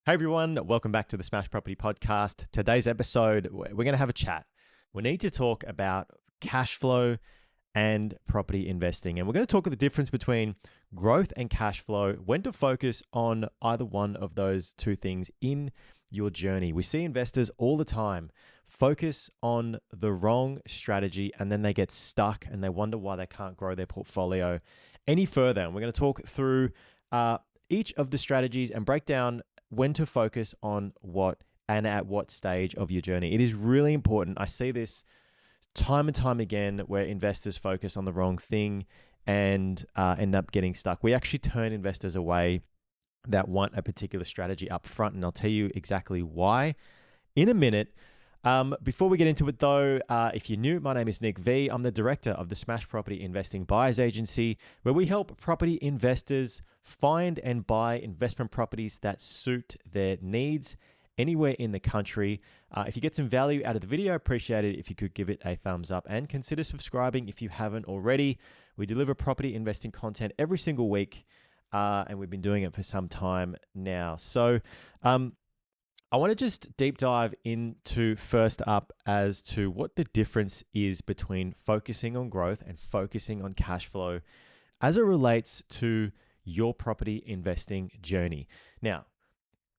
Hey everyone, welcome back to the Smash Property Podcast. Today's episode, we're going to have a chat. We need to talk about cash flow and property investing. And we're going to talk about the difference between growth and cash flow, when to focus on either one of those two things in your journey. We see investors all the time focus on the wrong strategy and then they get stuck and they wonder why they can't grow their portfolio any further. And we're going to talk through each of the strategies and break down when to focus on what and at what stage of your journey. It is really important. I see this time and time again where investors focus on the wrong thing and end up getting stuck. We actually turn investors away that want a particular strategy up front, and I'll tell you exactly why in a minute. Before we get into it though, if you're new, my name is Nick V. I'm the director of the Smash Property Investing Buyers Agency, where we help property investors find and buy investment properties that suit their needs anywhere in the country. If you get some value out of the video, appreciate it if you could give it a thumbs up and consider subscribing if you haven't already. We deliver property investing content every single week, and we've been doing it for some time now. So, I want to just deep dive into first up as to what the difference is between focusing on growth and focusing on cash flow as it relates to your property investing journey. Now,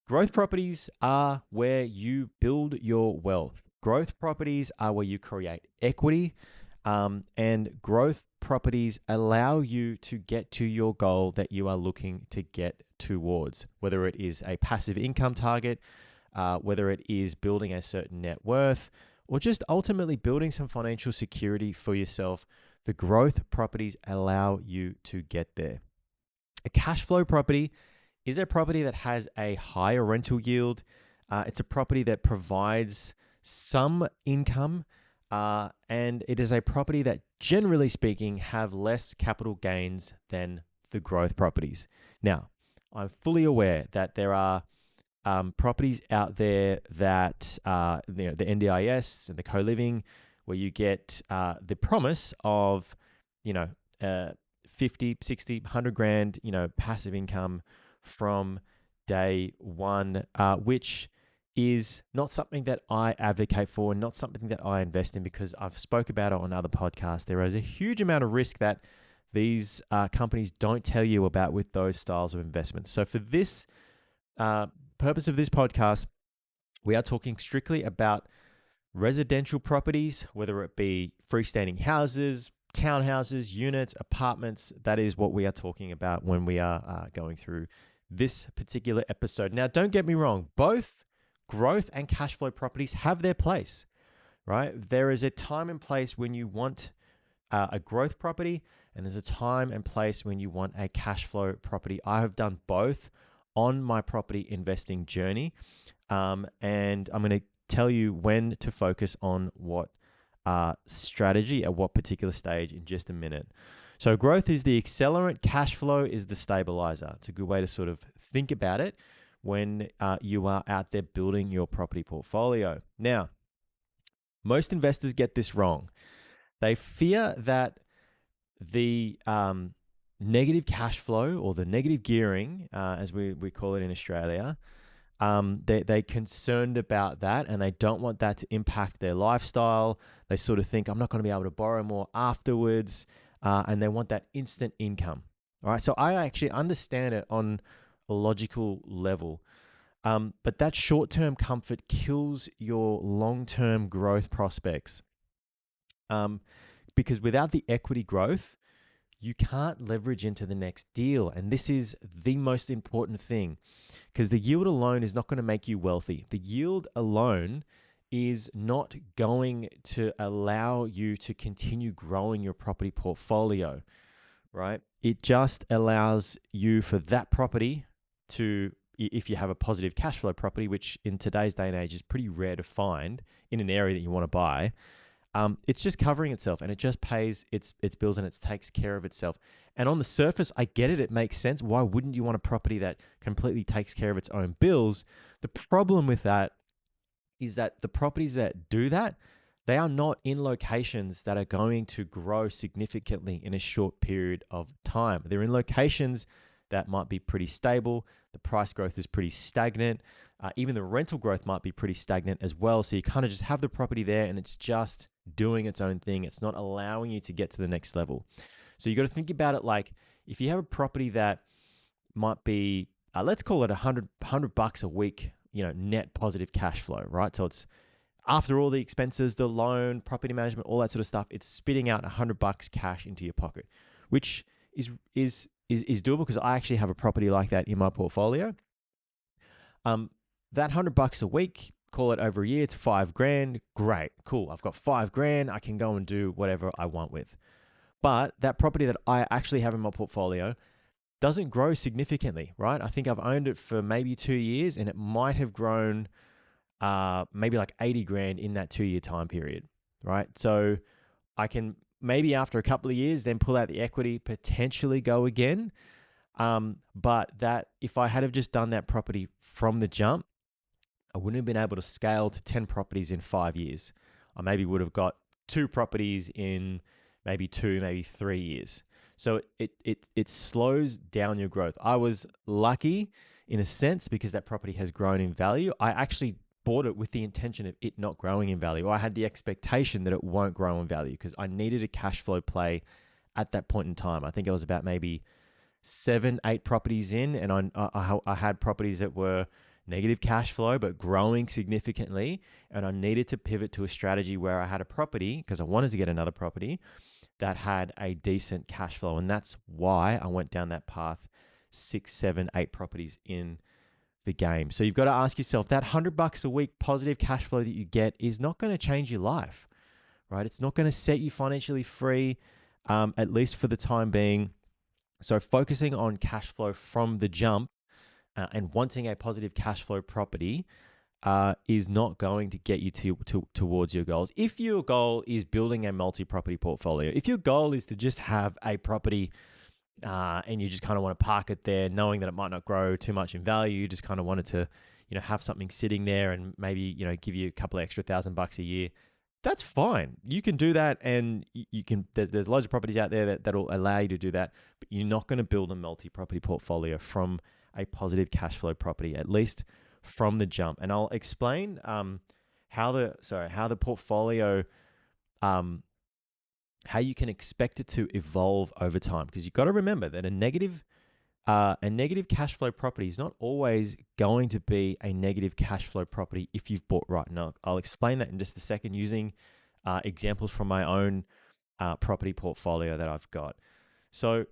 growth properties are where you build your wealth. Growth properties are where you create equity, and growth properties allow you to get to your goal that you are looking to get towards, whether it is a passive income target, whether it is building a certain net worth, or just ultimately building some financial security for yourself. The growth properties allow you to get there. A cash flow property is a property that has a higher rental yield. It's a property that provides some income, and it is a property that, generally speaking, have less capital gains than the growth properties. Now, I'm fully aware that there are properties out there that, the NDIS and the co-living, where you get the promise of, 50, 60, 100 grand, passive income from day one, which is not something that I advocate for and not something that I invest in, because I've spoke about it on other podcasts. There is a huge amount of risk that these companies don't tell you about with those styles of investments. So for this purpose of this podcast, we are talking strictly about residential properties, whether it be freestanding houses, townhouses, units, apartments. That is what we are talking about when we are going through this particular episode. Now, don't get me wrong, both growth and cash flow properties have their place, right? There is a time and place when you want a growth property, and there's a time and place when you want a cash flow property. I have done both on my property investing journey. And I'm going to tell you when to focus on what strategy at what particular stage in just a minute. So growth is the accelerant, cash flow is the stabilizer. It's a good way to sort of think about it when you are out there building your property portfolio. Now, most investors get this wrong. They fear that the negative cash flow, or the negative gearing, as we call it in Australia, they're concerned about that, and they don't want that to impact their lifestyle. They sort of think, I'm not going to be able to borrow more afterwards, and they want that instant income. All right, so I actually understand it on a logical level, but that short-term comfort kills your long-term growth prospects, because without the equity growth, you can't leverage into the next deal. And this is the most important thing, because the yield alone is not going to make you wealthy. The yield alone is not going to allow you to continue growing your property portfolio, right? It just allows you for that property to, if you have a positive cash flow property, which in today's day and age is pretty rare to find in an area that you want to buy, it's just covering itself, and it just pays its bills, and it takes care of itself. And on the surface, I get it. It makes sense. Why wouldn't you want a property that completely takes care of its own bills? The problem with that is that the properties that do that, they are not in locations that are going to grow significantly in a short period of time. They're in locations that might be pretty stable. The price growth is pretty stagnant. Even the rental growth might be pretty stagnant as well. So you kind of just have the property there and it's just doing its own thing. It's not allowing you to get to the next level. So you got to think about it like if you have a property that might be, let's call it $100 a week, net positive cash flow, right? So it's after all the expenses, the loan, property management, all that sort of stuff, it's spitting out $100 cash into your pocket, which is doable because I actually have a property like that in my portfolio. That $100 a week, call it over a year, it's $5,000. Great, cool. I've got $5,000. I can go and do whatever I want with. But that property that I actually have in my portfolio doesn't grow significantly, right? I think I've owned it for maybe 2 years and it might have grown maybe like $80,000 in that 2-year time period, right? So I can maybe after a couple of years then pull out the equity, potentially go again. But that if I had have just done that property from the jump, I wouldn't have been able to scale to 10 properties in 5 years. I maybe would have got 2 properties in maybe 2, maybe 3 years. So it slows down your growth. I was lucky in a sense because that property has grown in value. I actually bought it with the intention of it not growing in value. I had the expectation that it won't grow in value because I needed a cash flow play at that point in time. I think it was about maybe 7, 8 properties in, and I had properties that were negative cash flow but growing significantly, and I needed to pivot to a strategy where I had a property because I wanted to get another property that had a decent cash flow, and that's why I went down that path. 6, 7, 8 properties in the game. So you've got to ask yourself, that $100 a week positive cash flow that you get is not going to change your life, right? It's not going to set you financially free, at least for the time being. So focusing on cash flow from the jump and wanting a positive cash flow property is not going to get you towards your goals. If your goal is building a multi-property portfolio, if your goal is to just have a property and you just kind of want to park it there, knowing that it might not grow too much in value, you just kind of wanted to, have something sitting there and maybe, give you a couple of extra $1,000 a year, that's fine. You can do that, and you can. There's loads of properties out there that'll allow you to do that, but you're not going to build a multi-property portfolio from a positive cash flow property, at least from the jump. And I'll explain how the portfolio, how you can expect it to evolve over time. Because you've got to remember that a negative cash flow property is not always going to be a negative cash flow property if you've bought right. Now, I'll explain that in just a second using examples from my own property portfolio that I've got. So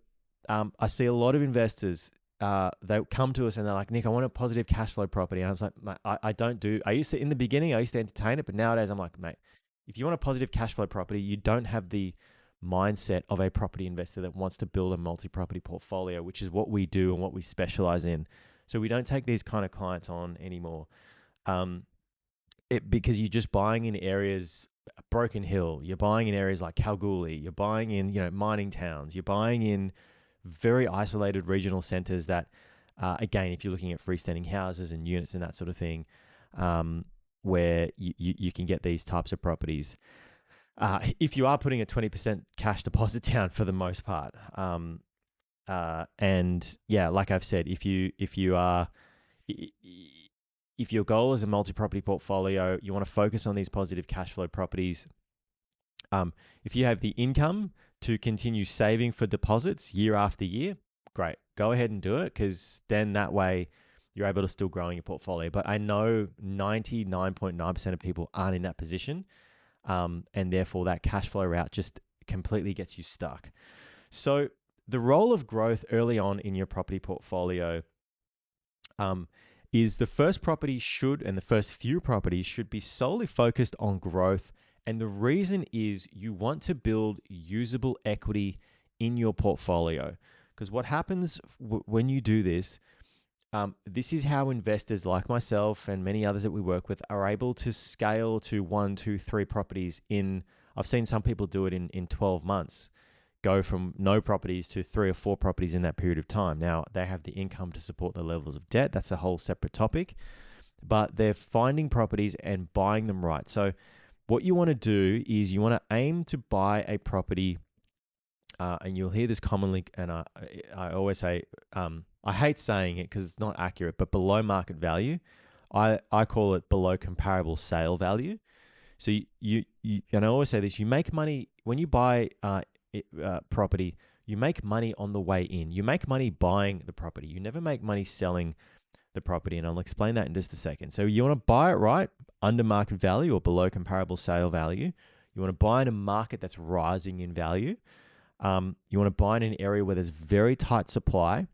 I see a lot of investors, they come to us and they're like, Nick, I want a positive cash flow property. And I was like, mate, in the beginning, I used to entertain it, but nowadays I'm like, mate, if you want a positive cash flow property, you don't have the mindset of a property investor that wants to build a multi-property portfolio, which is what we do and what we specialize in. So we don't take these kind of clients on anymore. Because you're just buying in areas, Broken Hill, you're buying in areas like Kalgoorlie, you're buying in, mining towns, you're buying in very isolated regional centers that, again, if you're looking at freestanding houses and units and that sort of thing, where you can get these types of properties. If you are putting a 20% cash deposit down for the most part. And yeah, like I've said, if your goal is a multi-property portfolio, you want to focus on these positive cash flow properties. If you have the income to continue saving for deposits year after year, great. Go ahead and do it, because then that way you're able to still grow in your portfolio. But I know 99.9% of people aren't in that position. And therefore that cash flow route just completely gets you stuck. So the role of growth early on in your property portfolio is the first few properties should be solely focused on growth. And the reason is you want to build usable equity in your portfolio. Because what happens when you do this, this is how investors like myself and many others that we work with are able to scale to 1, 2, 3 properties in, I've seen some people do it in 12 months, go from no properties to 3 or 4 properties in that period of time. Now, they have the income to support the levels of debt. That's a whole separate topic, but they're finding properties and buying them right. So what you want to do is you want to aim to buy a property and you'll hear this commonly, and I always say, I hate saying it because it's not accurate, but below market value, I call it below comparable sale value. So and I always say this: you make money when you buy property. You make money on the way in. You make money buying the property. You never make money selling the property, and I'll explain that in just a second. So you want to buy it right under market value or below comparable sale value. You want to buy in a market that's rising in value. You want to buy in an area where there's very tight supply,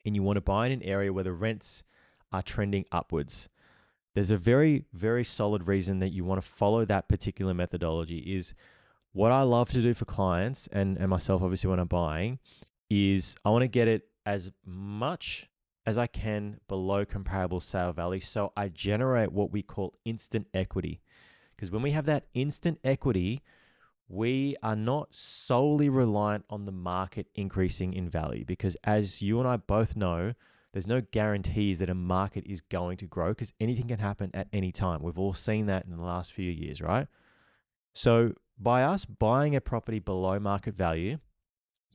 and you want to buy in an area where the rents are trending upwards. There's a very, very solid reason that you want to follow that particular methodology. Is what I love to do for clients and myself, obviously, when I'm buying, is I want to get it as much as I can below comparable sale value. So I generate what we call instant equity. Because when we have that instant equity, we are not solely reliant on the market increasing in value. Because as you and I both know, there's no guarantees that a market is going to grow because anything can happen at any time. We've all seen that in the last few years, right? So by us buying a property below market value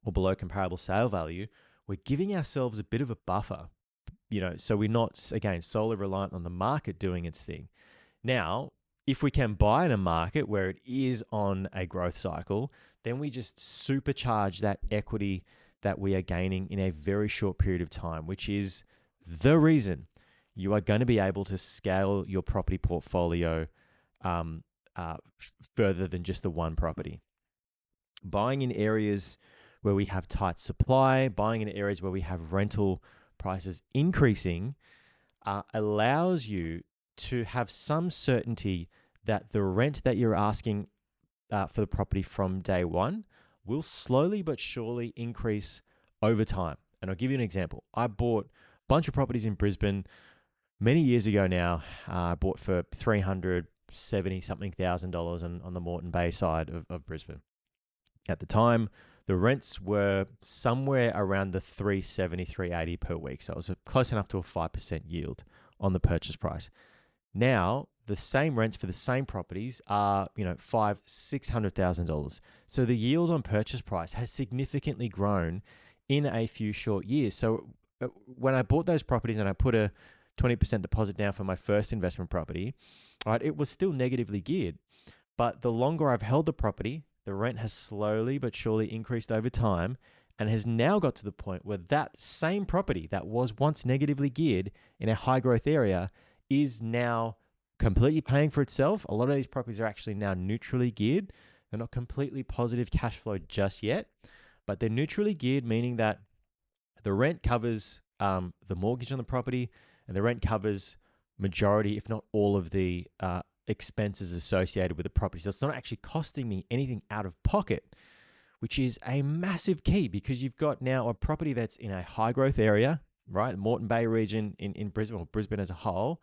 or below comparable sale value, we're giving ourselves a bit of a buffer, so we're not, again, solely reliant on the market doing its thing. Now, if we can buy in a market where it is on a growth cycle, then we just supercharge that equity that we are gaining in a very short period of time, which is the reason you are going to be able to scale your property portfolio further than just the one property. Buying in areas where we have tight supply, buying in areas where we have rental prices increasing, allows you to have some certainty that the rent that you're asking for the property from day one will slowly but surely increase over time. And I'll give you an example. I bought a bunch of properties in Brisbane many years ago now. I bought for $370-something thousand on the Moreton Bay side of Brisbane. At the time, the rents were somewhere around the $370, $380 per week. So it was close enough to a 5% yield on the purchase price. Now, the same rents for the same properties are, $500,000-$600,000. So the yield on purchase price has significantly grown in a few short years. So when I bought those properties and I put a 20% deposit down for my first investment property, right, it was still negatively geared. But the longer I've held the property, the rent has slowly but surely increased over time and has now got to the point where that same property that was once negatively geared in a high growth area is now completely paying for itself. A lot of these properties are actually now neutrally geared. They're not completely positive cash flow just yet, but they're neutrally geared, meaning that the rent covers the mortgage on the property and the rent covers majority, if not all, of the expenses associated with the property. So it's not actually costing me anything out of pocket, which is a massive key because you've got now a property that's in a high growth area, right? Moreton Bay region in Brisbane, or Brisbane as a whole,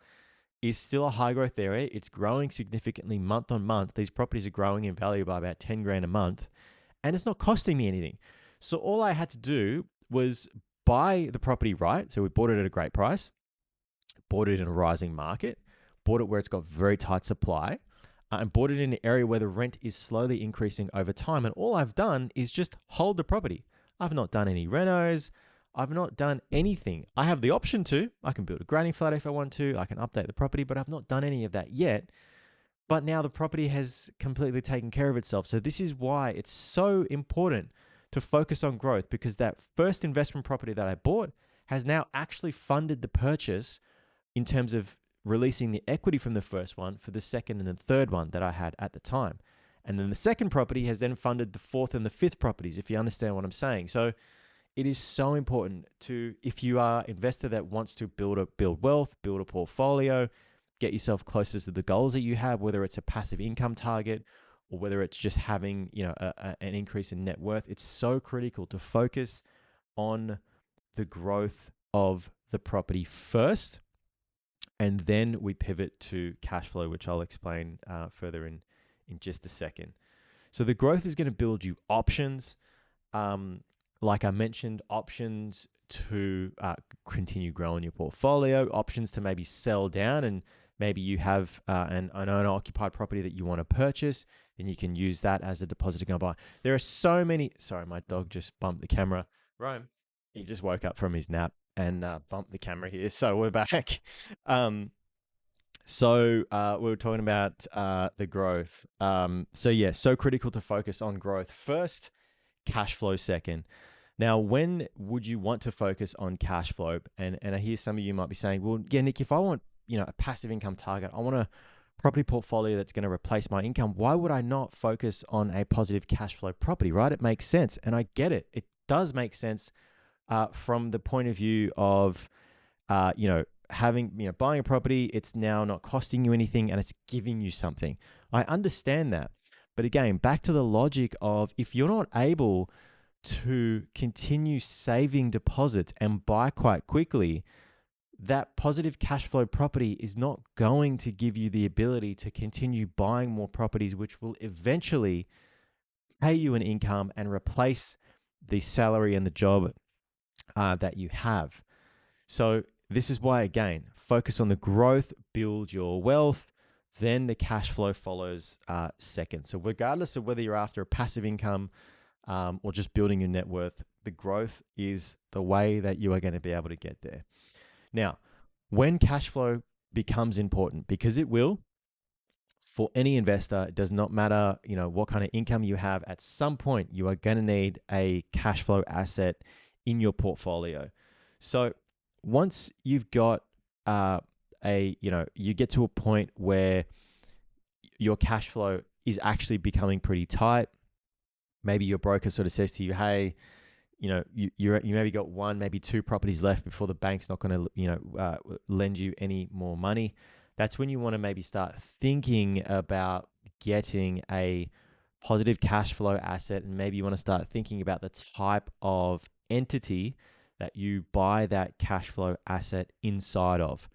is still a high growth area. It's growing significantly month on month. These properties are growing in value by about 10 grand a month, and it's not costing me anything. So all I had to do was buy the property right. So we bought it at a great price, bought it in a rising market, bought it where it's got very tight supply, and bought it in an area where the rent is slowly increasing over time. And all I've done is just hold the property. I've not done any renos. I've not done anything. I have the option to. I can build a granny flat if I want to. I can update the property, but I've not done any of that yet. But now the property has completely taken care of itself. So this is why it's so important to focus on growth, because that first investment property that I bought has now actually funded the purchase in terms of releasing the equity from the first one for the second and the third one that I had at the time. And then the second property has then funded the fourth and the fifth properties, if you understand what I'm saying. So it is so important to, if you are an investor that wants to build wealth, build a portfolio, get yourself closer to the goals that you have, whether it's a passive income target or whether it's just having, an increase in net worth, it's so critical to focus on the growth of the property first. And then we pivot to cash flow, which I'll explain further in just a second. So the growth is going to build you options. Like I mentioned, options to continue growing your portfolio, options to maybe sell down, and maybe you have an owner-occupied property that you want to purchase. then you can use that as a deposit to go buy. There are so many. Sorry, my dog just bumped the camera. Rome, he just woke up from his nap and bumped the camera here. So we're back. We were talking about the growth. So critical to focus on growth first, cash flow second. Now, when would you want to focus on cash flow? And I hear some of you might be saying, well, yeah, Nick, if I want, a passive income target, I want a property portfolio that's going to replace my income. Why would I not focus on a positive cash flow property, right? It makes sense. And I get it. It does make sense from the point of view of, buying a property, it's now not costing you anything and it's giving you something. I understand that. But again, back to the logic of if you're not able to continue saving deposits and buy quite quickly, that positive cash flow property is not going to give you the ability to continue buying more properties, which will eventually pay you an income and replace the salary and the job that you have. So this is why, again, focus on the growth, build your wealth, then the cash flow follows second. So regardless of whether you're after a passive income or just building your net worth, the growth is the way that you are going to be able to get there. Now, when cash flow becomes important, because it will, for any investor, it does not matter, what kind of income you have, at some point you are going to need a cash flow asset in your portfolio. So once you've got you get to a point where your cash flow is actually becoming pretty tight. Maybe your broker sort of says to you, hey, you maybe got one, maybe two properties left before the bank's not going to, lend you any more money. That's when you want to maybe start thinking about getting a positive cash flow asset. And maybe you want to start thinking about the type of entity that you buy that cash flow asset inside of.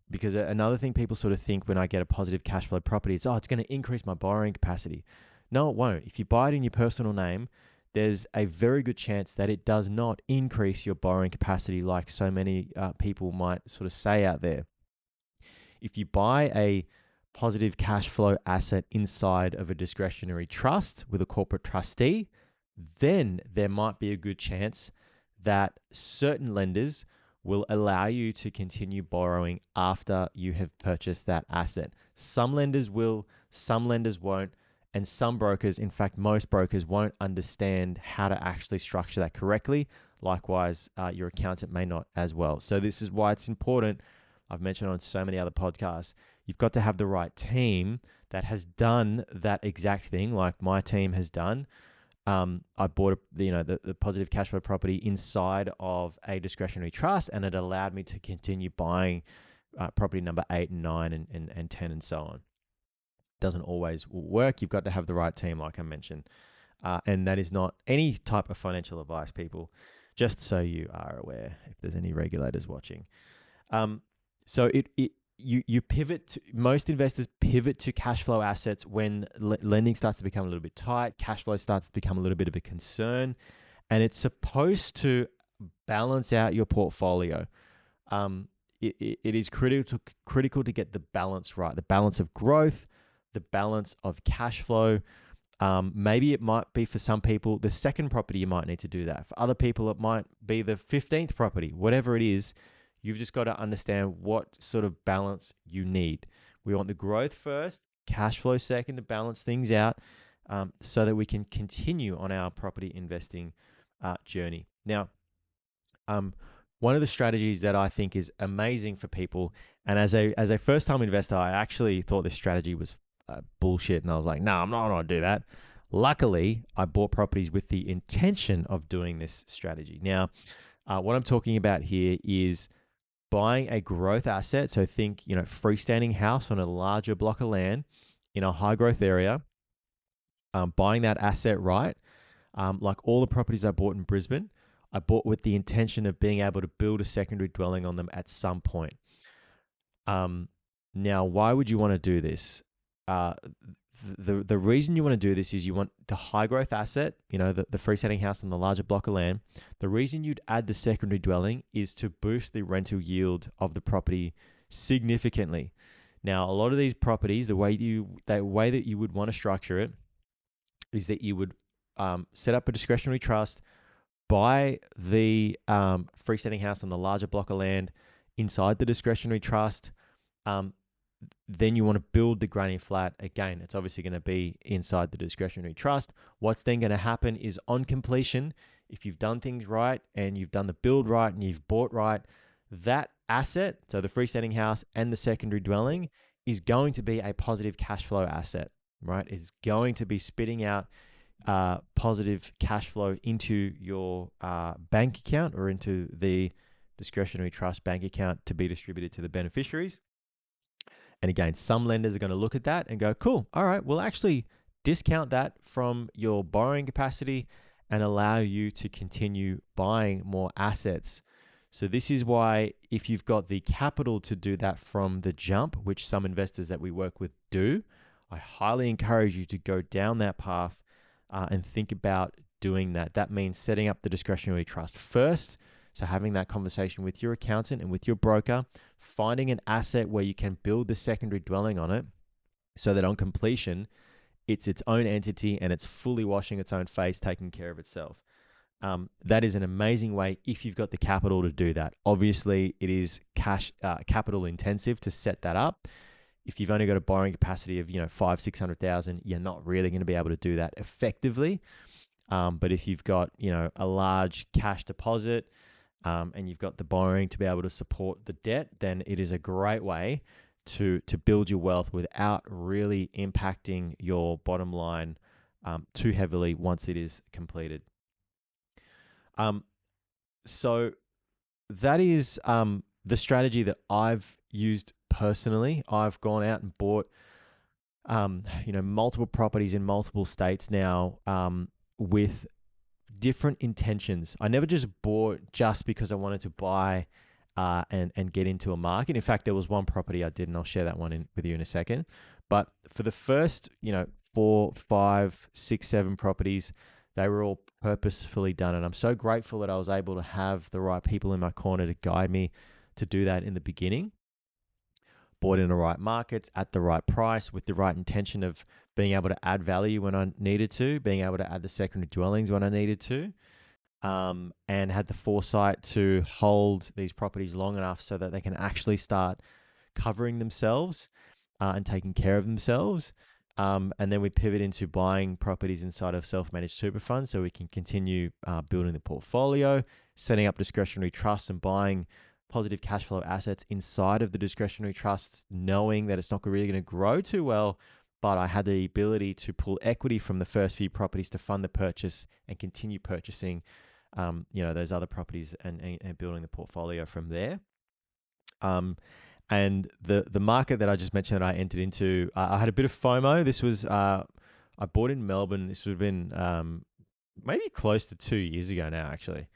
Because another thing people sort of think when I get a positive cash flow property is, it's going to increase my borrowing capacity. No, it won't. If you buy it in your personal name, there's a very good chance that it does not increase your borrowing capacity like so many people might sort of say out there. If you buy a positive cash flow asset inside of a discretionary trust with a corporate trustee, then there might be a good chance that certain lenders will allow you to continue borrowing after you have purchased that asset. Some lenders will, some lenders won't, and some brokers, in fact, most brokers won't understand how to actually structure that correctly. Likewise, your accountant may not as well. So this is why it's important. I've mentioned on so many other podcasts, you've got to have the right team that has done that exact thing like my team has done. I bought the positive cash flow property inside of a discretionary trust, and it allowed me to continue buying property number 8 and 9 and 10 and so on. Doesn't always work. You've got to have the right team, like I mentioned. And that is not any type of financial advice, people, just so you are aware if there's any regulators watching. So you pivot to, most investors pivot to cash flow assets when lending starts to become a little bit tight, cash flow starts to become a little bit of a concern, and it's supposed to balance out your portfolio. It is critical to get the balance right, the balance of growth, the balance of cash flow. Maybe it might be for some people the second property you might need to do that. For other people, it might be the 15th property, whatever it is. You've just got to understand what sort of balance you need. We want the growth first, cash flow second to balance things out so that we can continue on our property investing journey. Now, one of the strategies that I think is amazing for people, and as a first-time investor, I actually thought this strategy was bullshit, and I was like, no, I'm not going to do that. Luckily, I bought properties with the intention of doing this strategy. Now, what I'm talking about here is buying a growth asset. So think, freestanding house on a larger block of land in a high growth area, buying that asset right. Like all the properties I bought in Brisbane, I bought with the intention of being able to build a secondary dwelling on them at some point. Now, why would you want to do this? The reason you want to do this is you want the high growth asset, the freestanding house on the larger block of land. The reason you'd add the secondary dwelling is to boost the rental yield of the property significantly. Now, a lot of these properties, the way that you would want to structure it is that you would set up a discretionary trust, buy the freestanding house on the larger block of land inside the discretionary trust. Um, then you want to build the granny flat. Again, it's obviously going to be inside the discretionary trust. What's then going to happen is on completion, if you've done things right and you've done the build right and you've bought right, that asset, so the freestanding house and the secondary dwelling, is going to be a positive cash flow asset, right? It's going to be spitting out positive cash flow into your bank account or into the discretionary trust bank account to be distributed to the beneficiaries. And again, some lenders are going to look at that and go, cool, all right, we'll actually discount that from your borrowing capacity and allow you to continue buying more assets. So this is why if you've got the capital to do that from the jump, which some investors that we work with do, I highly encourage you to go down that path and think about doing that. That means setting up the discretionary trust first. So having that conversation with your accountant and with your broker, finding an asset where you can build the secondary dwelling on it so that on completion, it's its own entity and it's fully washing its own face, taking care of itself. That is an amazing way if you've got the capital to do that. Obviously, it is capital intensive to set that up. If you've only got a borrowing capacity of, $500,000-$600,000, you're not really going to be able to do that effectively. But if you've got, a large cash deposit and you've got the borrowing to be able to support the debt, then it is a great way to build your wealth without really impacting your bottom line too heavily once it is completed. So that is the strategy that I've used personally. I've gone out and bought, multiple properties in multiple states now with different intentions. I never just bought just because I wanted to buy and get into a market. In fact, there was one property I did, and I'll share that one with you in a second. But for the first, 4, 5, 6, 7 properties, they were all purposefully done. And I'm so grateful that I was able to have the right people in my corner to guide me to do that in the beginning. Bought in the right markets at the right price with the right intention of being able to add value when I needed to, being able to add the secondary dwellings when I needed to, and had the foresight to hold these properties long enough so that they can actually start covering themselves and taking care of themselves. And then we pivot into buying properties inside of self-managed super funds so we can continue building the portfolio, setting up discretionary trusts and buying positive cash flow assets inside of the discretionary trusts, knowing that it's not really going to grow too well, but I had the ability to pull equity from the first few properties to fund the purchase and continue purchasing, those other properties and building the portfolio from there. And the market that I just mentioned that I entered into, I had a bit of FOMO. This was, I bought in Melbourne. This would have been maybe close to 2 years ago now, actually.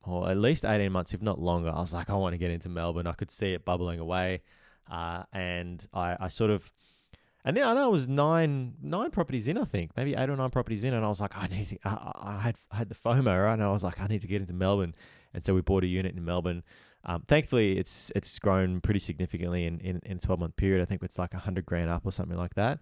Or at least 18 months, if not longer. I was like, I want to get into Melbourne. I could see it bubbling away. And I sort of, and then I know it was nine properties in, I think, maybe 8 or 9 properties in. And I was like, I had the FOMO, right? And I was like, I need to get into Melbourne. And so we bought a unit in Melbourne. Thankfully, it's grown pretty significantly in a 12-month period. I think it's like $100,000 up or something like that.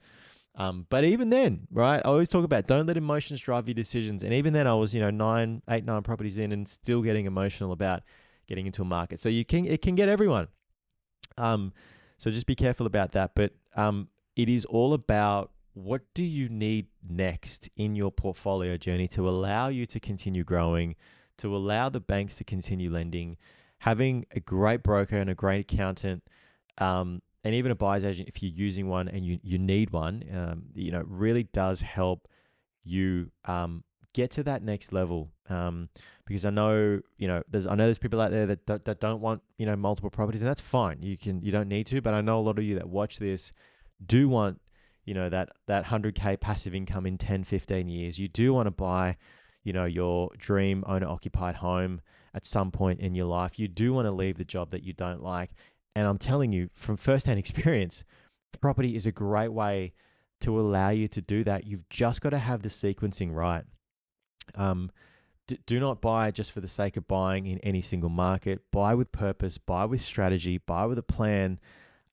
But even then, right, I always talk about don't let emotions drive your decisions. And even then I was, 9 properties in and still getting emotional about getting into a market. So it can get everyone. So just be careful about that. But it is all about what do you need next in your portfolio journey to allow you to continue growing, to allow the banks to continue lending, having a great broker and a great accountant, and even a buyer's agent, if you're using one and you need one, really does help you get to that next level. Because I know, there's people out there that don't want, multiple properties, and that's fine. You don't need to, but I know a lot of you that watch this do want, that 100K passive income in 10, 15 years. You do want to buy, your dream owner occupied home at some point in your life. You do want to leave the job that you don't like. And I'm telling you from firsthand experience, property is a great way to allow you to do that. You've just got to have the sequencing right. Do not buy just for the sake of buying in any single market. Buy with purpose, buy with strategy, buy with a plan,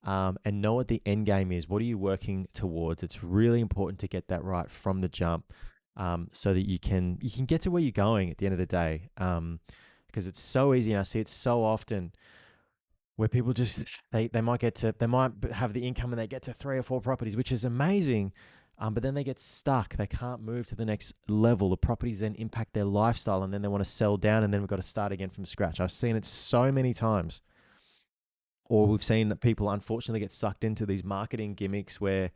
and know what the end game is. What are you working towards? It's really important to get that right from the jump, so that you can get to where you're going at the end of the day. Because it's so easy, and I see it so often where people just they might have the income and they get to 3 or 4 properties, which is amazing. But then they get stuck. They can't move to the next level. The properties then impact their lifestyle, and then they want to sell down, and then we've got to start again from scratch. I've seen it so many times. Or we've seen that people unfortunately get sucked into these marketing gimmicks where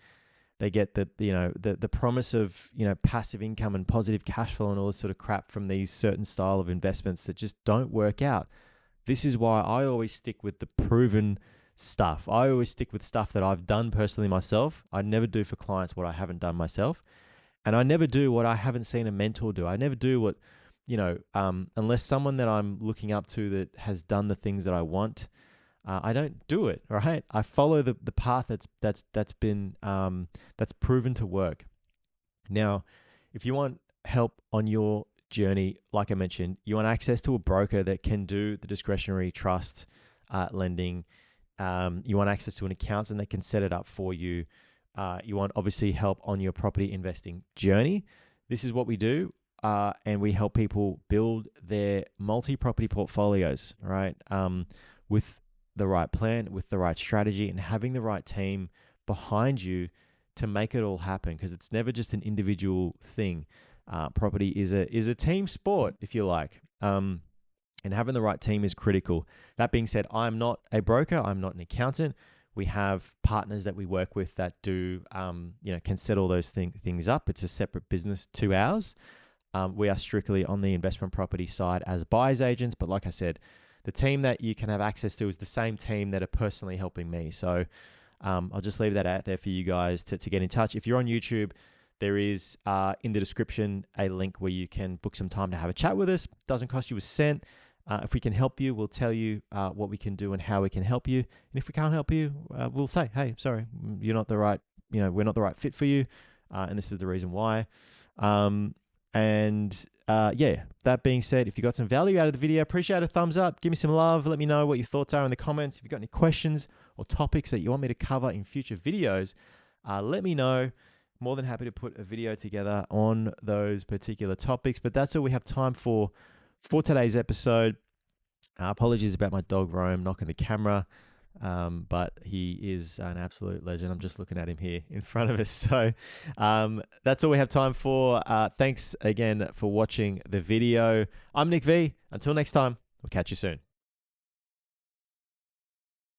they get the promise of passive income and positive cash flow and all this sort of crap from these certain style of investments that just don't work out. This is why I always stick with the proven stuff. I always stick with stuff that I've done personally myself. I never do for clients what I haven't done myself. And I never do what I haven't seen a mentor do. I never do what, unless someone that I'm looking up to that has done the things that I want, I don't do it. Right? I follow the path that's been that's proven to work. Now, if you want help on your journey, like I mentioned, you want access to a broker that can do the discretionary trust lending. You want access to an accountant that can set it up for you. You want obviously help on your property investing journey. This is what we do, and we help people build their multi-property portfolios, right? With the right plan, with the right strategy, and having the right team behind you to make it all happen, because it's never just an individual thing. Property is a team sport, if you like, and having the right team is critical. That being said, I'm not a broker. I'm not an accountant. We have partners that we work with that do, can set all those things up. It's a separate business to ours. We are strictly on the investment property side as buyer's agents, but like I said, the team that you can have access to is the same team that are personally helping me. So I'll just leave that out there for you guys to get in touch. If you're on YouTube, there is in the description a link where you can book some time to have a chat with us. Doesn't cost you a cent. If we can help you, we'll tell you what we can do and how we can help you. And if we can't help you, we'll say, hey, sorry, you're not the right, we're not the right fit for you. And this is the reason why. That being said, if you got some value out of the video, appreciate a thumbs up. Give me some love. Let me know what your thoughts are in the comments. If you've got any questions or topics that you want me to cover in future videos, let me know. More than happy to put a video together on those particular topics. But that's all we have time for today's episode. Apologies about my dog Rome knocking the camera, but he is an absolute legend. I'm just looking at him here in front of us. So that's all we have time for. Thanks again for watching the video. I'm Nick V. Until next time, we'll catch you soon.